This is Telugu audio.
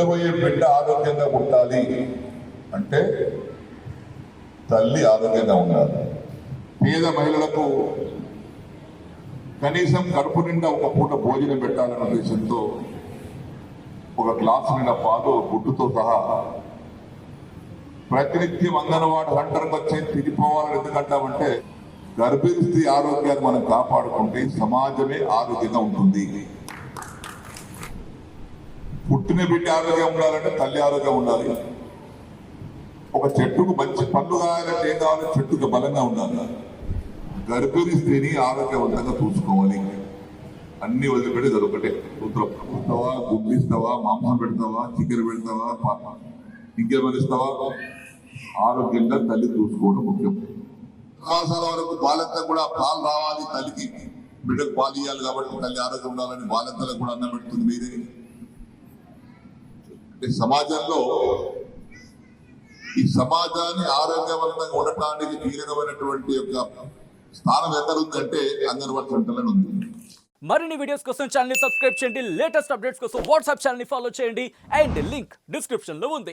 పుట్టబోయే బిడ్డ ఆరోగ్యంగా పుట్టాలి అంటే తల్లి ఆరోగ్యంగా ఉండాలి. పేద మహిళలకు కనీసం కడుపు నిండా ఒక పూట భోజనం పెట్టాలనే ఉద్దేశంతో ఒక గ్లాసు నిండా పాలు గుడ్డుతో సహా ప్రతినిత్యం అంగన్వాడి సెంటర్కి వచ్చి తిరిగిపోవాలని ఎందుకంటామంటే గర్భిణీ స్త్రీ ఆరోగ్యాన్ని మనం కాపాడుకుంటే సమాజమే ఆరోగ్యంగా ఉంటుంది. పుట్టిన బిడ్డ ఆరోగ్యం ఉండాలంటే తల్లి ఆరోగ్యం ఉండాలి. ఒక చెట్టుకు మంచి పండ్లు కావాలంటే ఏం కావాలి? చెట్టుకు బలంగా ఉండాలి. గర్భిణీ స్త్రీని ఆరోగ్యవంతంగా చూసుకోవాలి. అన్ని వదిలిపెట్టి అదొకటే సూత్రం. ఇస్తావా, గుడ్లు ఇస్తావా, మాంసం పెడతావా, చికెన్ పెడతావా, ఇంకేమైనా ఇస్తావా? ఆరోగ్యంగా తల్లి చూసుకోవడం ముఖ్యం. మాసాల వరకు బాలింత కూడా పాలు రావాలి, తల్లికి బిడ్డకు పాలు ఇవ్వాలి. కాబట్టి తల్లి ఆరోగ్యం ఉండాలని బాలింతలకు కూడా అన్నం పెడుతుంది మీరే. అంటే సమాజంలో ఈ సమాజాన్ని ఆరోగ్యవంతంగా ఉండటానికి కీలకమైనటువంటి యొక్క స్థానం ఎక్కడ ఉందంటే అంగన్వాడీ సెంటర్లో ఉంది. మరిన్ని వీడియోస్ కోసం ఛానల్ ని సబ్స్క్రైబ్ చేయండి. లేటెస్ట్ అప్డేట్స్ కోసం వాట్సాప్ ఛానల్ ని ఫాలో చేయండి. అండ్ లింక్ డిస్క్రిప్షన్ లో ఉంది.